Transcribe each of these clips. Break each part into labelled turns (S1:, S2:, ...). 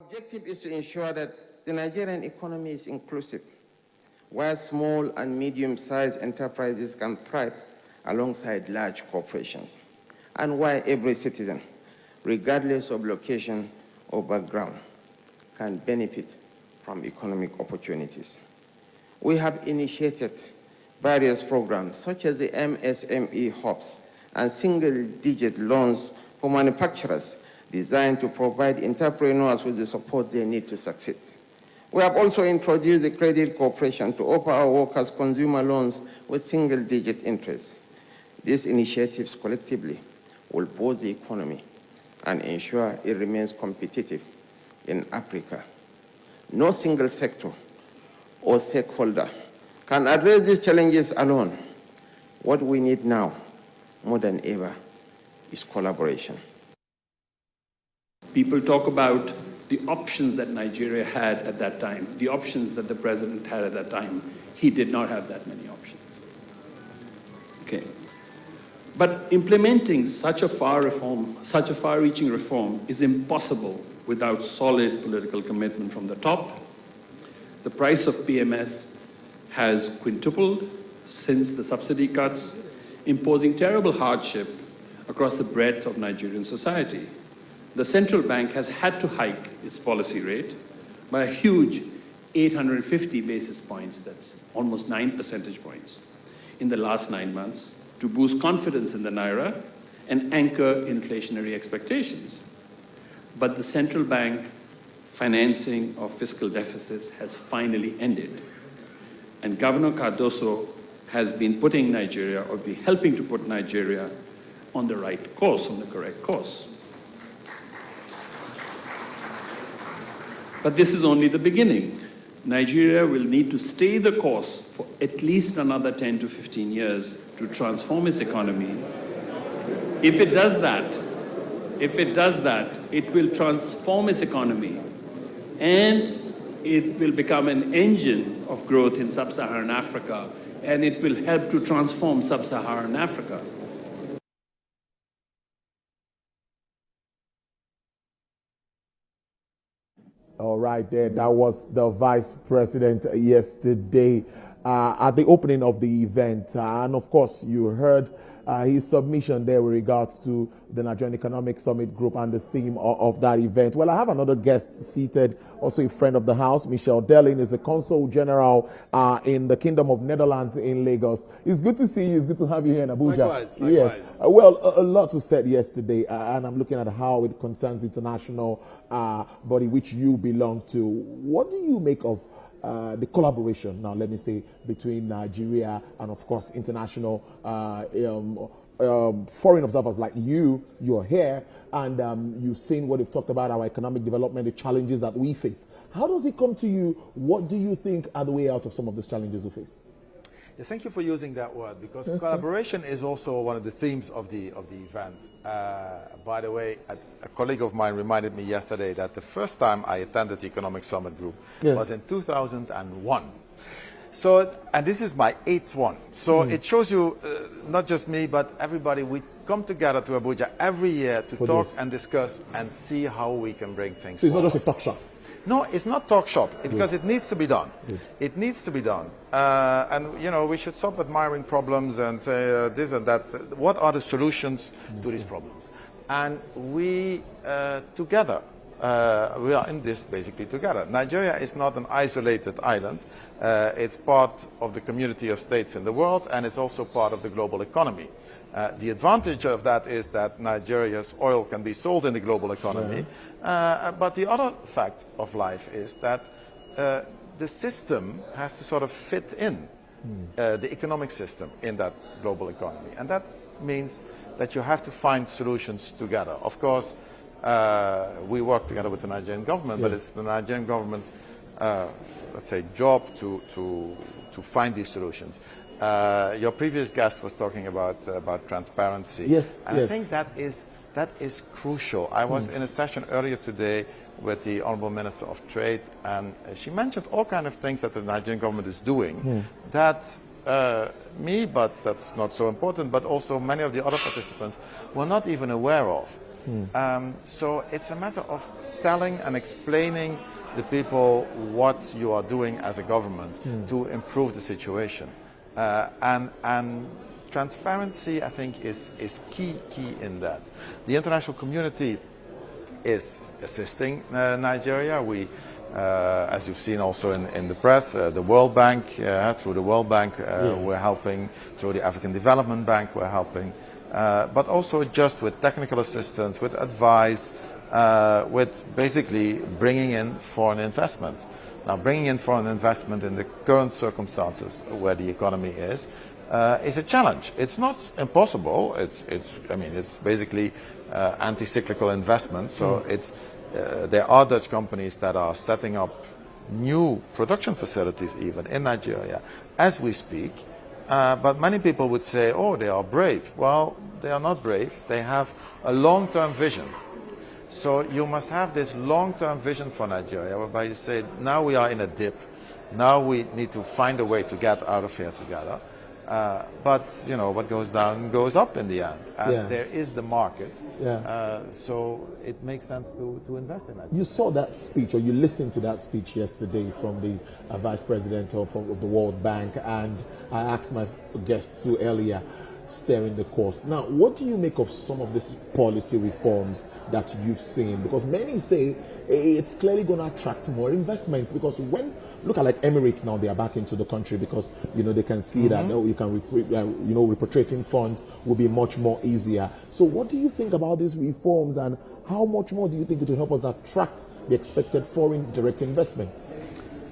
S1: Objective is to ensure that the Nigerian economy is inclusive, where small and medium-sized enterprises can thrive alongside large corporations, and where every citizen, regardless of location or background, can benefit from economic opportunities. We have initiated various programs such as the MSME hubs and single-digit loans for manufacturers designed to provide entrepreneurs with the support they need to succeed. We have also introduced the Credit Corporation to offer our workers consumer loans with single-digit interest. These initiatives collectively will boost the economy and ensure it remains competitive in Africa. No single sector or stakeholder can address these challenges alone. What we need now, more than ever, is collaboration.
S2: People talk about the options that Nigeria had at that time, the options that the president had at that time. He did not have that many options. Okay. But implementing such a far-reaching reform is impossible without solid political commitment from the top. The price of PMS has quintupled since the subsidy cuts, imposing terrible hardship across the breadth of Nigerian society. The central bank has had to hike its policy rate by a huge 850 basis points, that's almost 9 percentage points, in the last 9 months to boost confidence in the Naira and anchor inflationary expectations. But the central bank financing of fiscal deficits has finally ended. And Governor Cardoso has been putting Nigeria, or be helping to put Nigeria on the right course, on the correct course. But this is only the beginning. Nigeria will need to stay the course for at least another 10 to 15 years to transform its economy. If it does that, it will transform its economy and it will become an engine of growth in sub-Saharan Africa, and it will help to transform sub-Saharan Africa.
S3: All right, there. That was the Vice President yesterday at the opening of the event. And of course, you heard his submission there with regards to the Nigerian Economic Summit Group and the theme of that event. Well, I have another guest seated, also a friend of the house. Michelle Delling is the Consul General in the Kingdom of Netherlands in Lagos. It's good to see you. It's good to have you here in Abuja.
S4: Likewise.
S3: Yes. Well, a lot was said yesterday, and I'm looking at how it concerns international body which you belong to. What do you make of the collaboration, now let me say, between Nigeria and of course international foreign observers like you're here, and you've seen what they've talked about, our economic development, the challenges that we face. How does it come to you? What do you think are the way out of some of these challenges we face?
S4: Yeah, thank you for using that word, because collaboration is also one of the themes of the event. By the way, a colleague of mine reminded me yesterday that the first time I attended the Economic Summit Group was in 2001. So, and this is my 8th one. So it shows you, not just me, but everybody, we come together to Abuja every year to talk and discuss and see how we can bring things forward.
S3: So it's not just a talk shop?
S4: No, it's not talk shop, because it needs to be done. It needs to be done. And, you know, we should stop admiring problems and say this and that. What are the solutions to these problems? And we, together, we are in this basically together. Nigeria is not an isolated island. It's part of the community of states in the world, and it's also part of the global economy. The advantage of that is that Nigeria's oil can be sold in the global economy. But the other fact of life is that the system has to sort of fit in, the economic system in that global economy. And that means that you have to find solutions together. Of course, we work together with the Nigerian government, but it's the Nigerian government's, let's say, job to find these solutions. Your previous guest was talking about transparency.
S3: Yes.
S4: And I think that is crucial. I was in a session earlier today with the Honorable Minister of Trade, and she mentioned all kinds of things that the Nigerian government is doing that me, but that's not so important, but also many of the other participants were not even aware of. So it's a matter of telling and explaining the people what you are doing as a government to improve the situation. And transparency, I think, is key in that. The international community is assisting Nigeria. We, as you've seen also in the press, the World Bank, through the World Bank, we're helping. Through the African Development Bank, we're helping. But also just with technical assistance, with advice, with basically bringing in foreign investment. Now, bringing in foreign investment in the current circumstances where the economy is a challenge. It's not impossible. I mean, it's basically anti-cyclical investment. So there are Dutch companies that are setting up new production facilities even in Nigeria as we speak. But many people would say, oh, they are brave. Well, they are not brave. They have a long-term vision. So you must have this long-term vision for Nigeria, whereby you say, now we are in a dip. Now we need to find a way to get out of here together. But, you know, what goes down goes up in the end. And there is the market. So it makes sense to invest in that.
S3: You saw that speech, or you listened to that speech yesterday from the Vice President of the World Bank, and I asked my guests to earlier, steering the course. Now, what do you make of some of these policy reforms that you've seen? Because many say it's clearly going to attract more investments, because when look at like Emirates now, they are back into the country because, you know, they can see that you can repatriating funds will be much more easier. So what do you think about these reforms, and how much more do you think it will help us attract the expected foreign direct investments?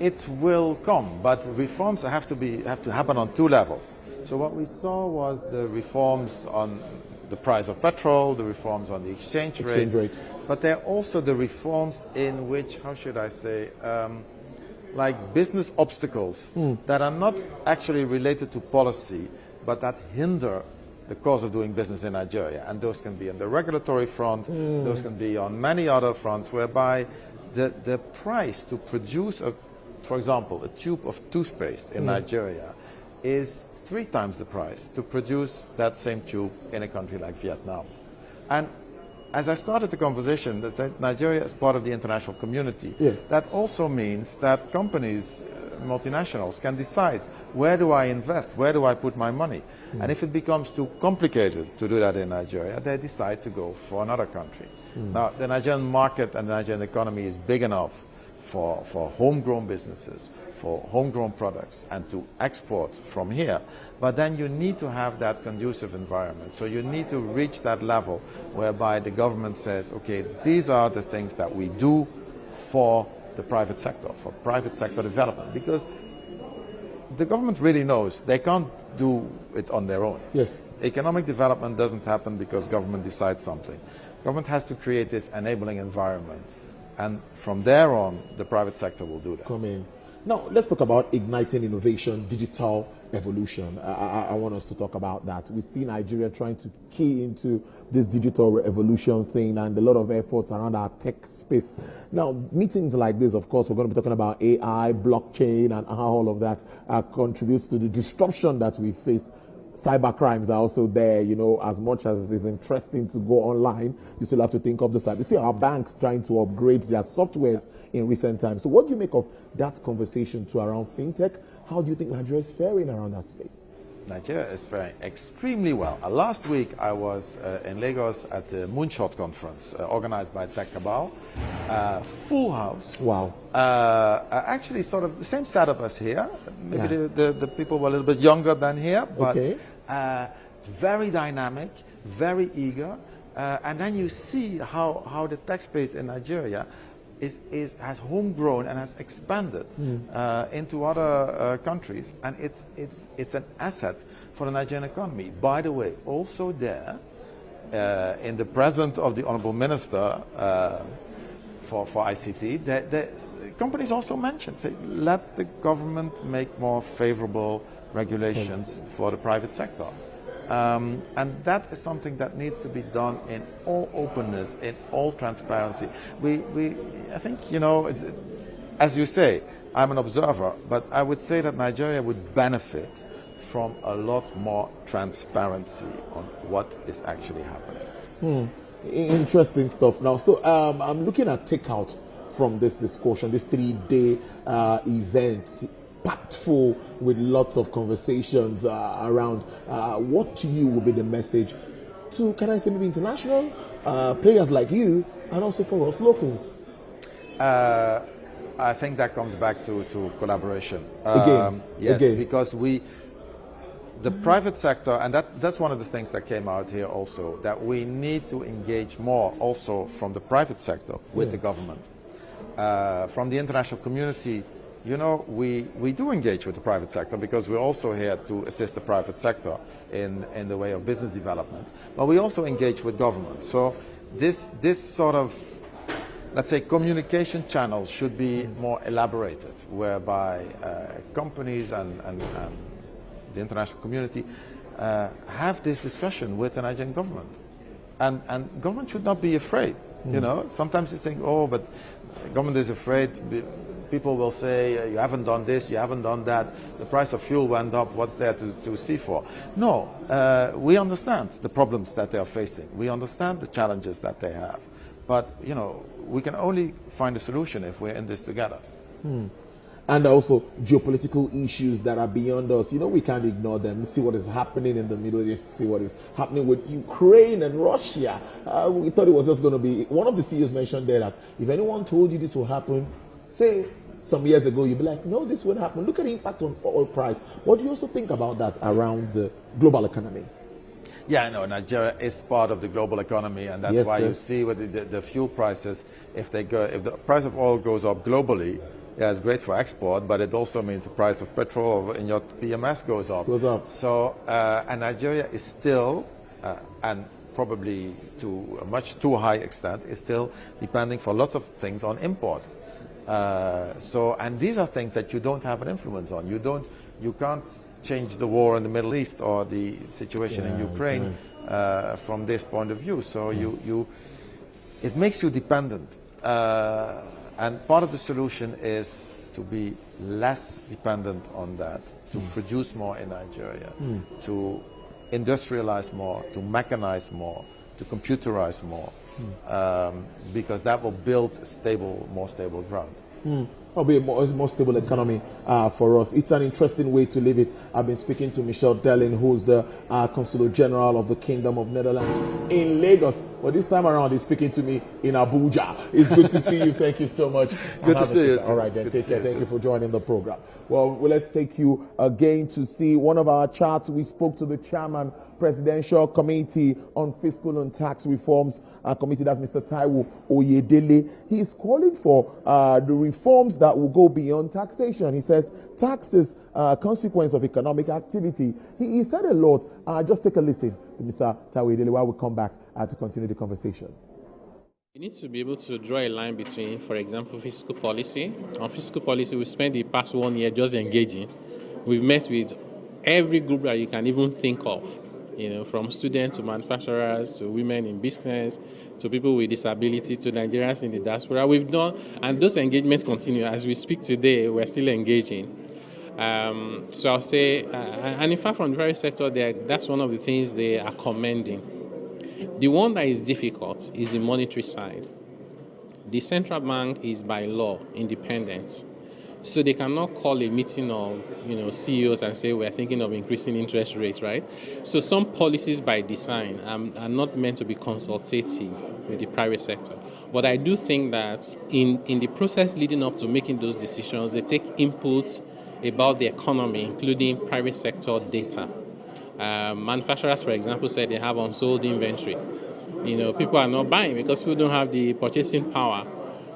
S4: It will come, but reforms have to happen on two levels. So what we saw was the reforms on the price of petrol, the reforms on the exchange rate, but there are also the reforms in which, how should I say, like business obstacles that are not actually related to policy, but that hinder the course of doing business in Nigeria. And those can be on the regulatory front, those can be on many other fronts, whereby the price to produce, for example, a tube of toothpaste in Nigeria is 3 times the price to produce that same tube in a country like Vietnam. And as I started the conversation, that Nigeria is part of the international community. That also means that companies, multinationals, can decide, where do I invest? Where do I put my money? And if it becomes too complicated to do that in Nigeria, they decide to go for another country. Now, the Nigerian market and the Nigerian economy is big enough for homegrown businesses, for homegrown products, and to export from here. But then you need to have that conducive environment. So you need to reach that level whereby the government says, okay, these are the things that we do for the private sector, for private sector development. Because the government really knows they can't do it on their own. Economic development doesn't happen because government decides something. Government has to create this enabling environment. And from there on, the private sector will do that.
S3: Come in. Now, let's talk about igniting innovation, digital evolution. I want us to talk about that. We see Nigeria trying to key into this digital evolution thing, and a lot of efforts around our tech space. Now, meetings like this, of course, we're going to be talking about AI, blockchain, and how all of that contributes to the disruption that we face. Cyber crimes are also there, you know, as much as it's interesting to go online, you still have to think of the cyber. You see our banks trying to upgrade their softwares in recent times. So what do you make of that conversation to around fintech? How do you think Nigeria is faring around that space?
S4: Nigeria is faring extremely well. Last week I was in Lagos at the Moonshot Conference organized by Tech Cabal. Full house.
S3: Wow.
S4: Actually sort of the same setup as here. Maybe the people were a little bit younger than here, but very dynamic, very eager. And then you see how the tech space in Nigeria has homegrown and has expanded into other countries, and it's an asset for the Nigerian economy. By the way, also there, in the presence of the Honourable Minister for ICT, the companies also mentioned, say, let the government make more favourable regulations for the private sector. And that is something that needs to be done in all openness, in all transparency. I think, you know, as you say, I'm an observer, but I would say that Nigeria would benefit from a lot more transparency on what is actually happening.
S3: Interesting stuff. Now, so I'm looking at takeout from this discussion, this 3-day event, packed full with lots of conversations around what to you will be the message to, can I say, maybe international players like you, and also for us locals.
S4: I think that comes back to collaboration. Yes,
S3: again.
S4: because the private sector, and that's one of the things that came out here also, that we need to engage more also from the private sector with the government. From the international community, you know, we do engage with the private sector because we're also here to assist the private sector in the way of business development. But we also engage with government. So this sort of, let's say, communication channels should be more elaborated, whereby companies and the international community have this discussion with the Nigerian government. And government should not be afraid. You know, sometimes you think, oh, but government is afraid. People will say, you haven't done this, you haven't done that. The price of fuel went up, what's there to see for? No, we understand the problems that they are facing. We understand the challenges that they have. But, you know, we can only find a solution if we're in this together.
S3: And also geopolitical issues that are beyond us. You know, we can't ignore them. See what is happening in the Middle East, see what is happening with Ukraine and Russia. We thought it was just going to be, one of the CEOs mentioned there that if anyone told you this will happen, say some years ago, you'd be like, no, this won't happen. Look at the impact on oil price. What do you also think about that around the global economy?
S4: Yeah, I know Nigeria is part of the global economy, and that's why you see with the fuel prices, if the price of oil goes up globally, yeah, it's great for export, but it also means the price of petrol in your PMS goes up. So, and Nigeria is still, and probably to a much too high extent, is still depending for lots of things on import. And these are things that you don't have an influence on. You can't change the war in the Middle East or the situation in Ukraine from this point of view. So it makes you dependent. And part of the solution is to be less dependent on that, to produce more in Nigeria, to industrialize more, to mechanize more, to computerize more, because that will build more stable ground.
S3: Probably a more stable economy for us. It's an interesting way to live it. I've been speaking to Michelle Dellin, who's the Consular General of the Kingdom of Netherlands in Lagos. But this time around, he's speaking to me in Abuja. It's good to see you. Thank you so much.
S4: Good to see you.
S3: All right, then. Take care. Thank you for joining the program. Well, let's take you again to see one of our charts. We spoke to the chairman, Presidential Committee on Fiscal and Tax Reforms Committee. That's Mr. Taiwo Oyedele. He is calling for the reforms that will go beyond taxation. He says tax is a consequence of economic activity. He said a lot. Just take a listen to Mr. Taiwo Oyedele while we come back to continue the conversation.
S5: You need to be able to draw a line between, for example, fiscal policy. On fiscal policy, we spent the past 1 year just engaging. We've met with every group that you can even think of, you know, from students to manufacturers to women in business to people with disability to Nigerians in the diaspora. We've done, and those engagements continue. As we speak today, we're still engaging. So I'll say, and in fact, from the private sector, that's one of the things they are commending. The one that is difficult is the monetary side. The central bank is by law independent. So they cannot call a meeting of CEOs and say we're thinking of increasing interest rates, right? So some policies by design are not meant to be consultative with the private sector. But I do think that in the process leading up to making those decisions, they take input about the economy, including private sector data. Manufacturers, for example, said they have unsold inventory. People are not buying because people don't have the purchasing power.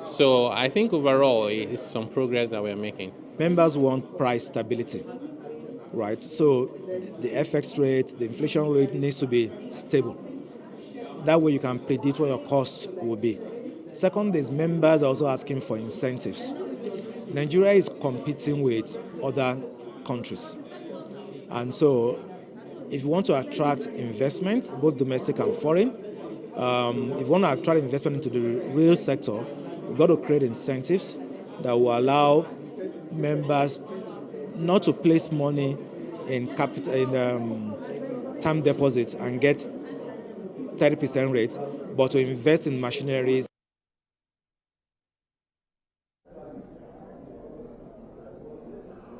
S5: So I think overall it's some progress that we're making.
S6: Members want price stability, right? So the FX rate, the inflation rate needs to be stable. That way you can predict what your costs will be. Second is members are also asking for incentives. Nigeria is competing with other countries. And so if you want to attract investment, both domestic and foreign, if you want to attract investment into the real sector, we've got to create incentives that will allow members not to place money in term deposits and get 30% rate, but to invest in machineries.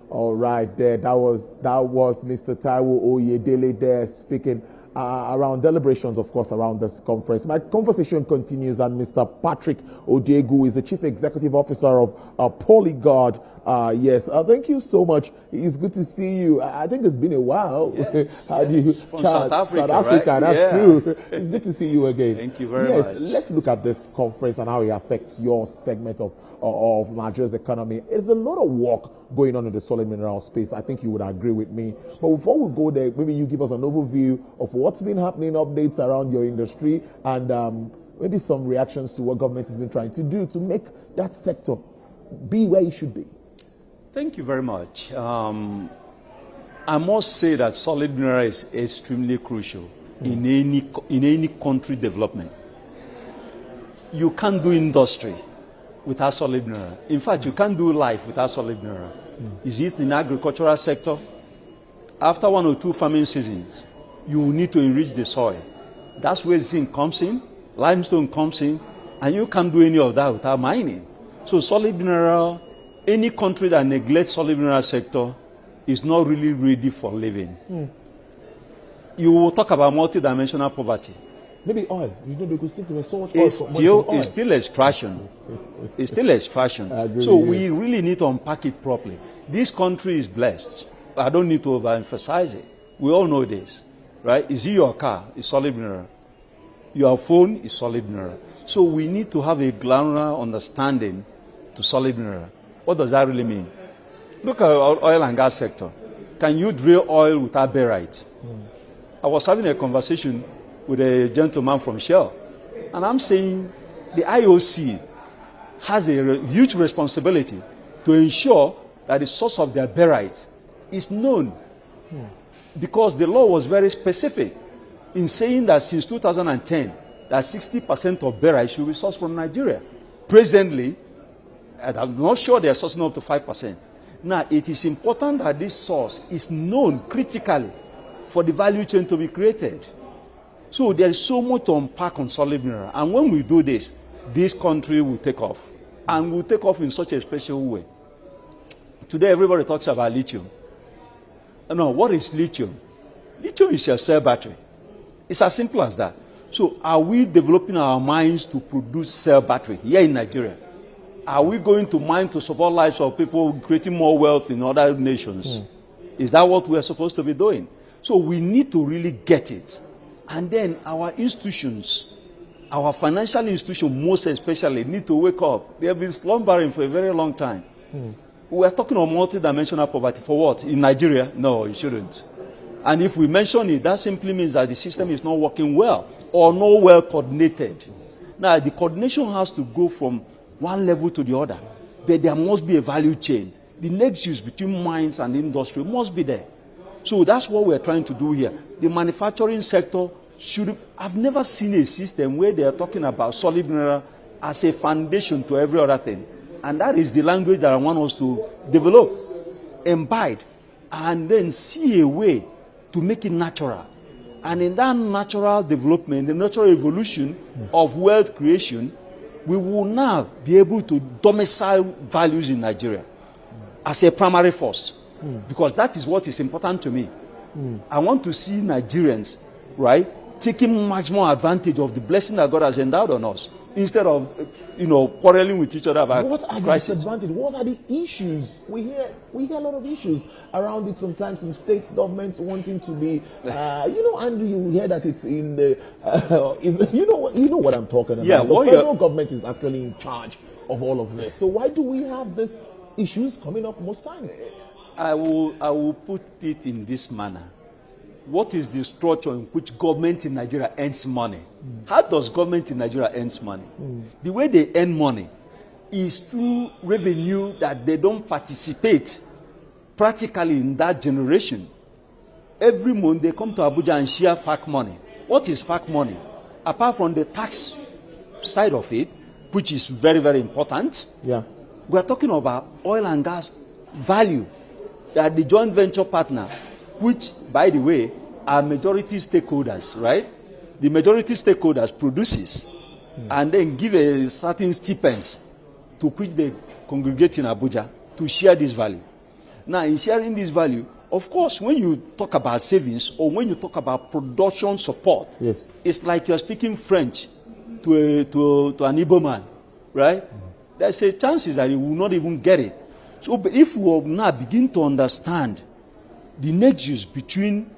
S3: All right, there. That was Mr. Taiwo Oyedele there speaking around deliberations, of course, around this conference. My conversation continues, and Mr. Patrick Odegu is the Chief Executive Officer of Polyguard. Yes, thank you so much. It's good to see you. I think it's been a while.
S7: Yes,
S3: How do you?
S7: from South Africa,
S3: South Africa,
S7: right?
S3: that's true. It's good to see you again.
S7: Thank you very much.
S3: Yes, let's look at this conference and how it affects your segment of Nigeria's economy. There's a lot of work going on in the solid mineral space. I think you would agree with me. But before we go there, maybe you give us an overview of what's been happening, updates around your industry, and maybe some reactions to what government has been trying to do to make that sector be where it should be.
S7: Thank you very much. I must say that solid mineral is extremely crucial in any country development. You can't do industry without solid mineral. In fact, you can't do life without solid mineral. Is it in agricultural sector? After 1 or 2 farming seasons, you will need to enrich the soil. That's where zinc comes in, limestone comes in, and you can't do any of that without mining. So solid mineral, any country that neglects solid mineral sector is not really ready for living. You will talk about multidimensional poverty.
S3: Maybe oil. You know, because there's so much
S7: oil. It's still extraction. It's still extraction. So we really need to unpack it properly. This country is blessed. I don't need to overemphasize it. We all know this, right? Is it your car? It's solid mineral. Your phone is solid mineral. So we need to have a granular understanding to solid mineral. What does that really mean? Look at our oil and gas sector. Can you drill oil without barite? I was having a conversation with a gentleman from Shell, and I'm saying the IOC has a huge responsibility to ensure that the source of their barite is known, because the law was very specific in saying that since 2010 that 60% of barite should be sourced from Nigeria. Presently, and I'm not sure they are sourcing up to 5%. Now, it is important that this source is known critically for the value chain to be created. So there is so much to unpack on solid mineral. And when we do this, this country will take off. And will take off in such a special way. Today, everybody talks about lithium. No, what is lithium? Lithium is your cell battery. It's as simple as that. So are we developing our mines to produce cell battery here in Nigeria? Are we going to mine to support lives of people, creating more wealth in other nations? Is that what we are supposed to be doing? So we need to really get it. And then our institutions, our financial institutions most especially, need to wake up. They have been slumbering for a very long time. We are talking of multidimensional poverty. For what? In Nigeria? No, it shouldn't. And if we mention it, that simply means that the system is not working well or not well coordinated. Now, the coordination has to go from one level to the other, but there must be a value chain. The nexus between mines and industry must be there. So that's what we're trying to do here. The manufacturing sector should. I've never seen a system where they are talking about solid mineral as a foundation to every other thing. And that is the language that I want us to develop, imbibe, and then see a way to make it natural. And in that natural development, the natural evolution of wealth creation, we will now be able to domicile values in Nigeria as a primary force, because that is what is important to me. I want to see Nigerians, right, taking much more advantage of the blessing that God has endowed on us, instead of, quarreling with each other about
S3: what are
S7: crisis.
S3: the disadvantages? What are the issues? We hear a lot of issues around it. Sometimes some states governments wanting to be, and you hear that it's in the, you know what I'm talking about.
S7: Yeah,
S3: the federal government is actually in charge of all of this. So why do we have these issues coming up most times?
S7: I will put it in this manner. What is the structure in which government in Nigeria earns money? How does government in Nigeria earn money? The way they earn money is through revenue that they don't participate practically in that generation. Every month they come to Abuja and share FAC money. What is FAC money? Apart from the tax side of it, which is very, very important, we are talking about oil and gas value that the joint venture partner, which, by the way, are majority stakeholders, right? the majority stakeholders produces and then give a certain stipends to which they congregate in Abuja to share this value. Now, in sharing this value, of course, when you talk about savings or when you talk about production support,
S3: yes,
S7: it's like you're speaking French to an Igbo man, right? There's a chances that he will not even get it. So but if we will now begin to understand the nexus between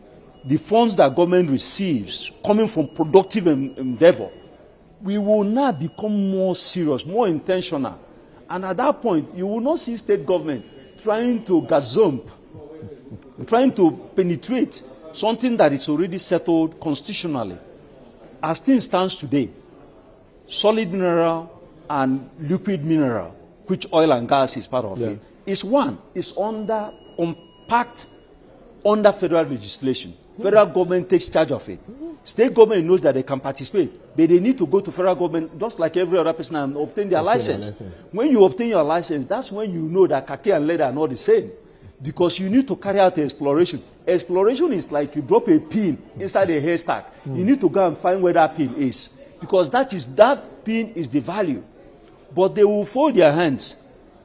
S7: the funds that government receives coming from productive endeavor, we will now become more serious, more intentional. And at that point, you will not see state government trying to gazump, trying to penetrate something that is already settled constitutionally. As things stands today, solid mineral and liquid mineral, which oil and gas is part of it, is unpacked under federal legislation. Federal government takes charge of it. State government knows that they can participate, but they need to go to federal government just like every other person and obtain their license. When you obtain your license, that's when you know that khaki and leather are not the same. Because you need to carry out exploration. Exploration is like you drop a pin inside a haystack. You need to go and find where that pin is. Because that pin is the value. But they will fold their hands.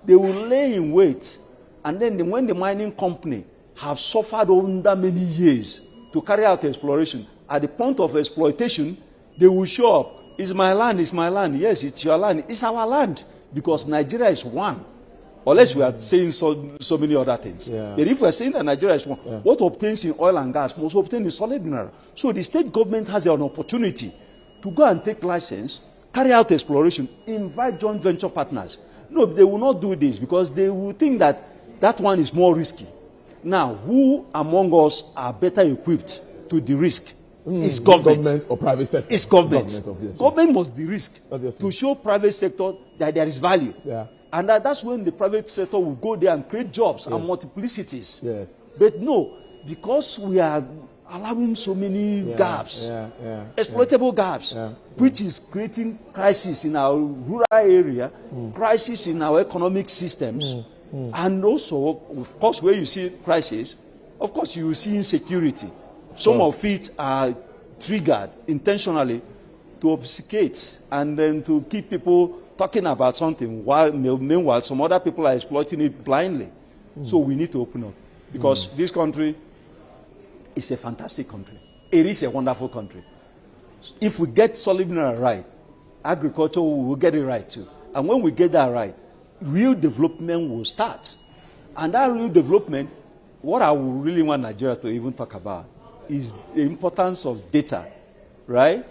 S7: They will lay in wait. And then when the mining company have suffered under many years to carry out exploration, at the point of exploitation, they will show up. It's my land, it's my land. Yes, it's your land. It's our land. Because Nigeria is one. Unless we are saying so many other things. But if we are saying that Nigeria is one, what obtains in oil and gas must obtain in solid mineral. So the state government has an opportunity to go and take license, carry out exploration, invite joint venture partners. No, they will not do this because they will think that that one is more risky. Now, who among us are better equipped to the risk? It's government.
S3: Government or private sector?
S7: It's government.
S3: Government,
S7: government must de-risk to show private sector that there is value. And that's when the private sector will go there and create jobs and multiplicities. But no, because we are allowing so many gaps, exploitable gaps, which is creating crisis in our rural area, crisis in our economic systems, and also, of course, where you see crisis, of course, you will see insecurity. Some of it are triggered intentionally to obfuscate and then to keep people talking about something, while meanwhile some other people are exploiting it blindly. So we need to open up. Because this country is a fantastic country. It is a wonderful country. If we get solid mineral right, agriculture will get it right too. And when we get that right, real development will start. And that real development, what I would really want Nigeria to even talk about is the importance of data, right?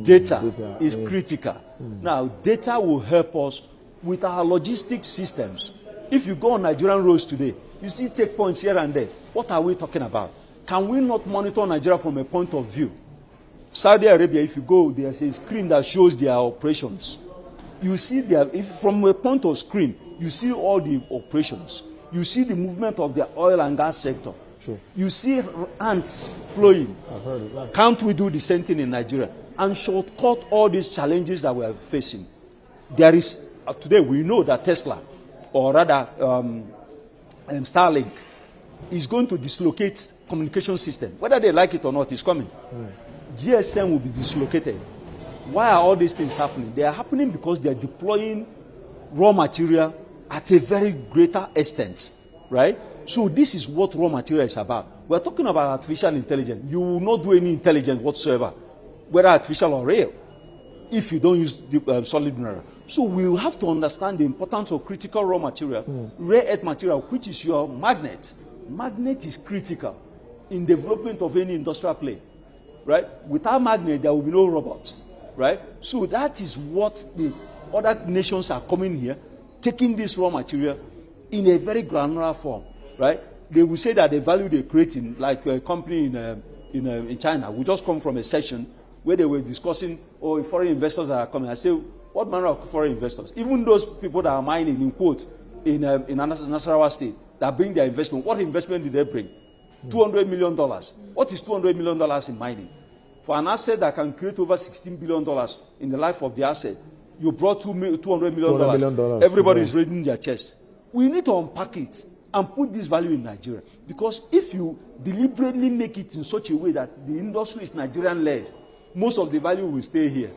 S7: Data is critical. Now, data will help us with our logistics systems. If you go on Nigerian roads today, you see checkpoints here and there. What are we talking about? Can we not monitor Nigeria from a point of view? Saudi Arabia, if you go, there's a screen that shows their operations. You see from a point of screen, you see all the operations. You see the movement of the oil and gas sector. You see ants flowing. Can't we do the same thing in Nigeria and shortcut all these challenges that we are facing? There is, today we know that Tesla, or rather Starlink, is going to dislocate communication system. Whether they like it or not, it's coming. GSM will be dislocated. Why are all these things happening? They are happening because they are deploying raw material at a very greater extent, right? So this is what raw material is about. We're talking about artificial intelligence. You will not do any intelligence whatsoever, whether artificial or real, if you don't use the, solid mineral. So we will have to understand the importance of critical raw material, rare earth material, which is your magnet. Magnet is critical in development of any industrial play, right? Without magnet, there will be no robot, right? So that is what the other nations are coming here, taking this raw material in a very granular form, right? They will say that the value they create in, like a company in China. We just come from a session where they were discussing, oh, foreign investors are coming. I say, what manner of foreign investors? Even those people that are mining, in quote, in Nasarawa State, that bring their investment. What investment did they bring? $200 million. What is $200 million in mining? For an asset that can create over $16 billion in the life of the asset, you brought $200 million. Everybody is raising their chest. We need to unpack it and put this value in Nigeria. Because if you deliberately make it in such a way that the industry is Nigerian-led, most of the value will stay here.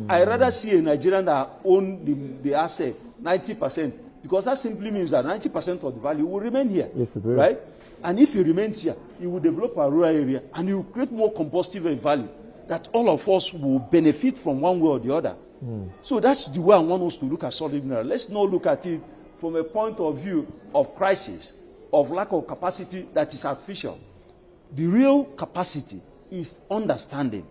S7: I rather see a Nigerian that own the asset 90%, because that simply means that 90% of the value will remain here.
S3: Yes, it will.
S7: Right? And if it remains here, it will develop a rural area and it will create more combustible value that all of us will benefit from one way or the other. So that's the way I want us to look at solid mineral. Let's not look at it from a point of view of crisis, of lack of capacity that is artificial. The real capacity is understanding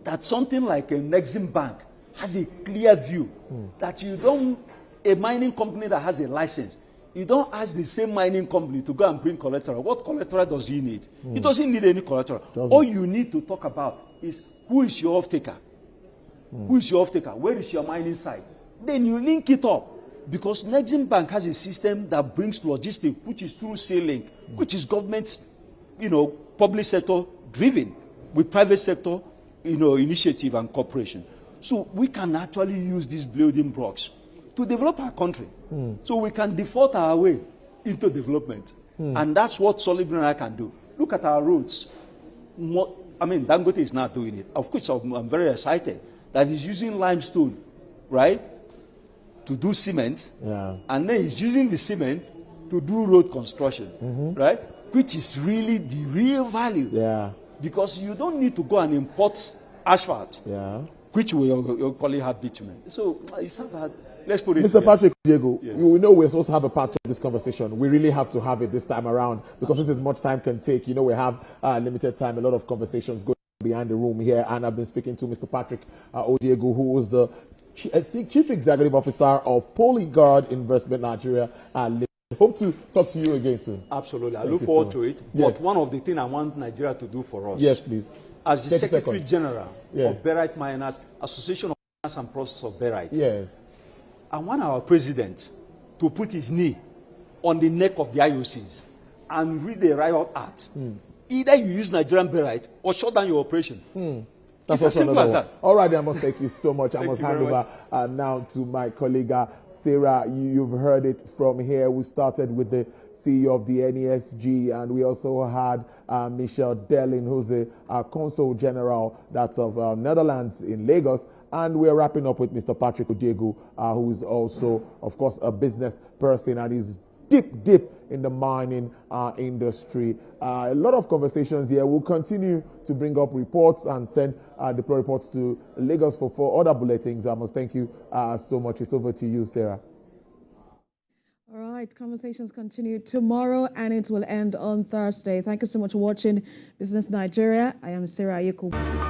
S7: that something like a Exim Bank has a clear view that you don't, a mining company that has a license, you don't ask the same mining company to go and bring collateral. What collateral does he need? He doesn't need any collateral. All you need to talk about is who is your off-taker? Who is your off-taker? Where is your mining site? Then you link it up. Because Exim Bank has a system that brings logistics, which is through C-Link, which is government, public sector driven with private sector, initiative and cooperation. So we can actually use these building blocks to develop our country. So we can default our way into development. And that's what solid mineral can do. Look at our roads. Dangote is not doing it. Of course, I'm very excited that he's using limestone, right, to do cement. Yeah. And then he's using the cement to do road construction, right, which is really the real value. Yeah. Because you don't need to go and import asphalt, which will probably have bitumen. So it's not bad. Let's put it
S3: Mr. Patrick Diego,
S7: yes.
S3: We know we're supposed to have a part 2 of this conversation. We really have to have it this time around because this is much time can take. We have limited time, a lot of conversations going behind the room here. And I've been speaking to Mr. Patrick Odiego, who is the Chief Executive Officer of Polyguard Investment Nigeria. Hope to talk to you again soon.
S7: Absolutely. I look forward to it.
S3: Yes.
S7: But one of the things I want Nigeria to do for us.
S3: Yes, please.
S7: As the Secretary General of Barite Miners, Association of Miners and Processors of Barite. Yes. I want our president to put his knee on the neck of the IOCs and read the riot act. Either you use Nigerian barite or shut down your operation.
S3: That's
S7: as simple as that.
S3: All right, I must thank you so much. I must
S7: you
S3: hand
S7: very
S3: over now to my colleague, Sarah. You've heard it from here. We started with the CEO of the NESG, and we also had Michelle Delin, who's a Consul General that's of Netherlands in Lagos. And we're wrapping up with Mr. Patrick Odiego, who is also, of course, a business person and is deep in the mining industry. A lot of conversations here. We'll continue to bring up reports and send deploy reports to Lagos for other bulletins. I must thank you so much. It's over to you, Sarah.
S8: All right, conversations continue tomorrow and it will end on Thursday. Thank you so much for watching Business Nigeria. I am Sarah Ayeko.